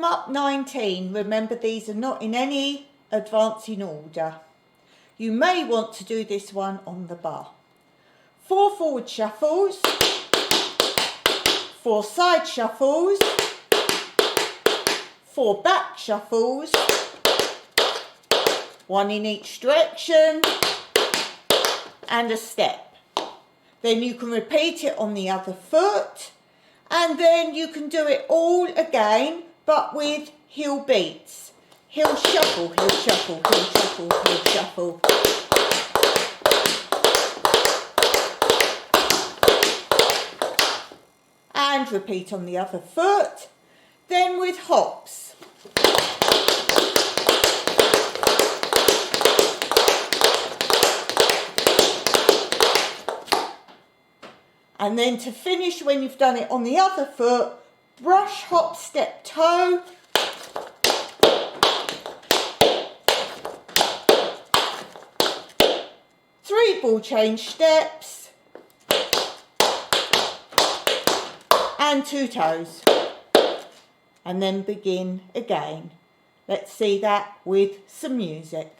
warm-up 19. Remember, these are not in any advancing order. You may want to do this one on the bar. 4 forward shuffles, 4 side shuffles, 4 back shuffles, 1 in each direction, and a step. Then you can repeat it on the other foot, and then you can do it all again, but with heel beats. Heel shuffle, heel shuffle, heel shuffle, heel shuffle. And repeat on the other foot. Then with hops. And then to finish, when you've done it on the other foot, brush, hop, step, toe. Three ball change steps. And 2 toes. And then begin again. Let's see that with some music.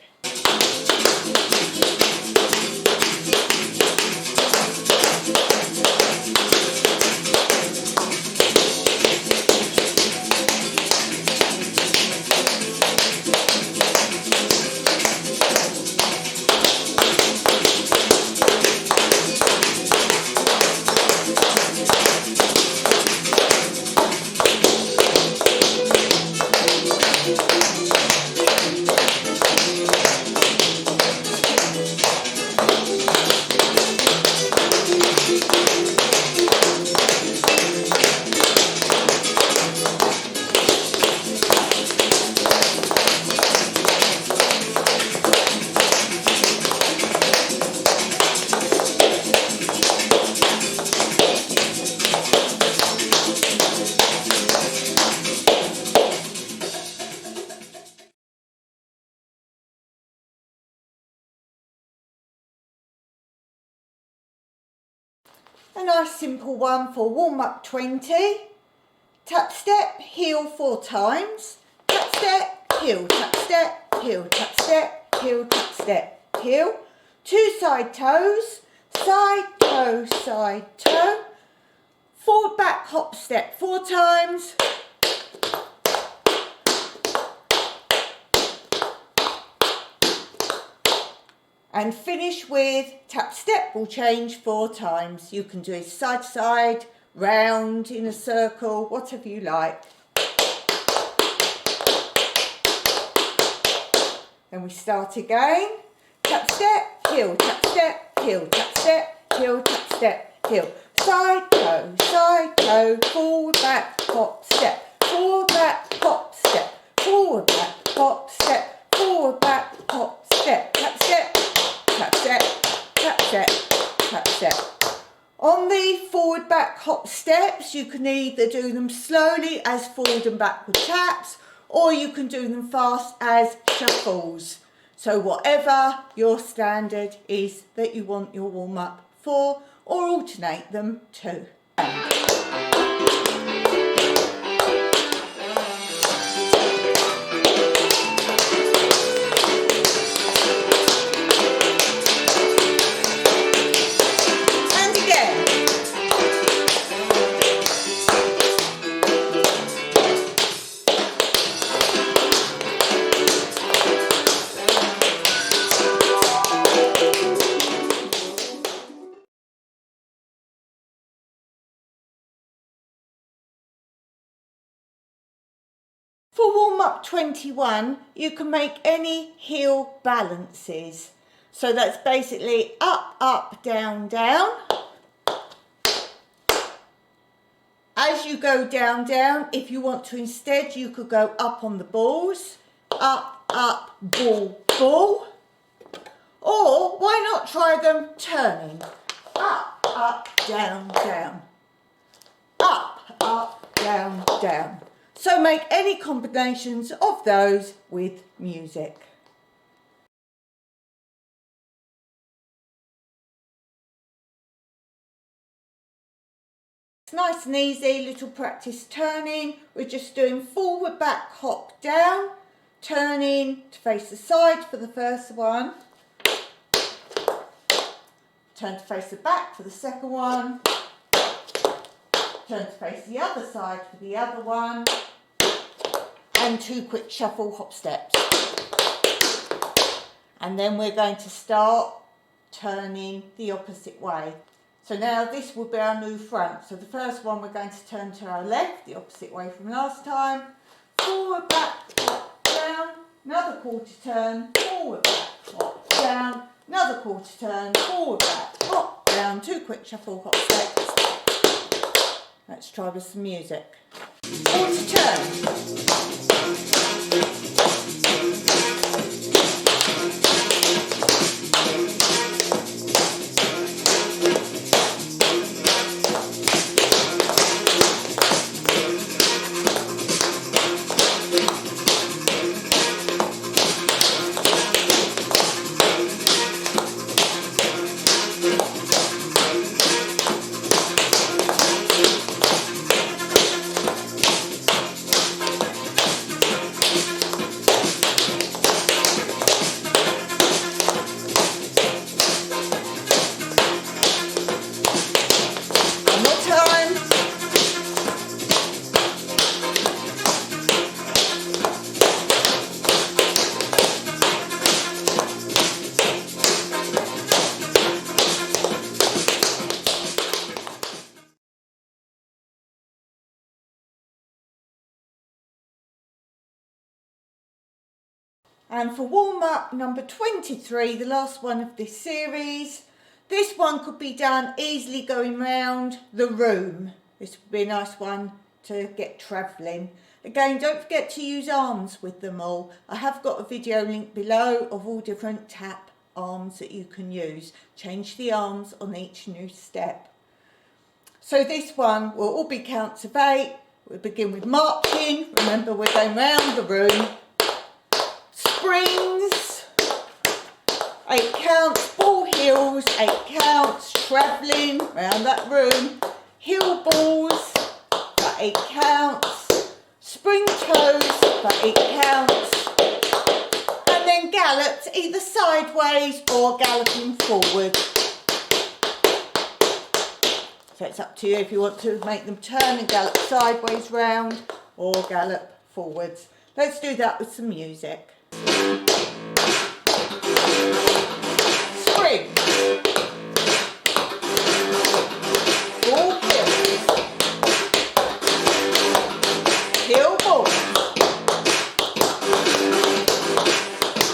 A nice simple one for warm-up 20. Tap, step, heel 4 times. Tap, step, heel, tap, step, heel, tap, step, heel, tap, step, heel. 2 side toes, side toe, side toe. Forward, back, hop, step 4 times. And finish with tap, step, ball change 4 times. You can do it side to side, round, in a circle, whatever you like. Then we start again. Tap, step, heel, tap, step, heel, tap, step, heel, tap, step, heel. Side toe, forward, back, hop, step, forward, back, hop, step, forward, back, hop, step, forward, back, hop, step, tap, step, tap, step, tap, step, tap, step. On the forward, back, hop steps, you can either do them slowly as forward and backward taps, or you can do them fast as shuffles. So whatever your standard is that you want your warm-up for, or alternate them too. For warm-up 21, you can make any heel balances. So that's basically up, up, down, down. As you go down, down, if you want to instead, you could go up on the balls. Up, up, ball, ball. Or why not try them turning? Up, down, down. Up, down, down. So make any combinations of those with music. It's nice and easy, little practice turning. We're just doing forward, back, hop, down, turning to face the side for the first one, turn to face the back for the second one, turn to face the other side for the other one, and 2 quick shuffle hop steps. And then we're going to start turning the opposite way. So now this will be our new front. So the first one we're going to turn to our left, the opposite way from last time. Forward, back, hop, down, another quarter turn, forward, back, hop, down, another quarter turn, forward, back, hop, down, 2 quick shuffle hop steps. Let's try with some music. Quarter turn. And for warm-up number 23, the last one of this series, this one could be done easily going round the room. This would be a nice one to get travelling. Again, don't forget to use arms with them all. I have got a video link below of all different tap arms that you can use. Change the arms on each new step. So this one will all be counts of 8. We'll begin with marching. Remember, we're going round the room. Springs, 8 counts, ball heels, 8 counts, travelling around that room, heel balls for 8 counts, spring toes for 8 counts, and then gallops either sideways or galloping forward. So it's up to you if you want to make them turn and gallop sideways round or gallop forwards. Let's do that with some music. Spring, ball heels, heel balls,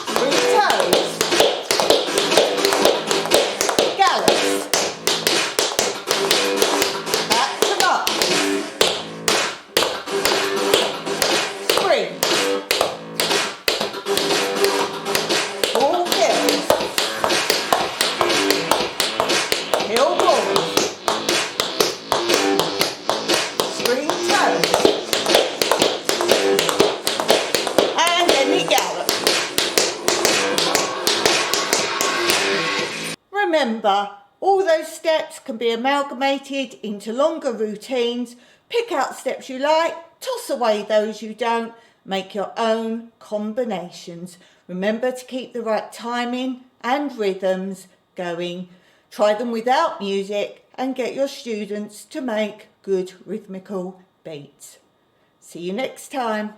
spring toes, gallops, back to up, spring, ball heels, heel balls, spring toes, and then we gallop. Remember, all those steps can be amalgamated into longer routines. Pick out steps you like, toss away those you don't, make your own combinations. Remember to keep the right timing and rhythms going. Try them without music and get your students to make good rhythmical beats. See you next time.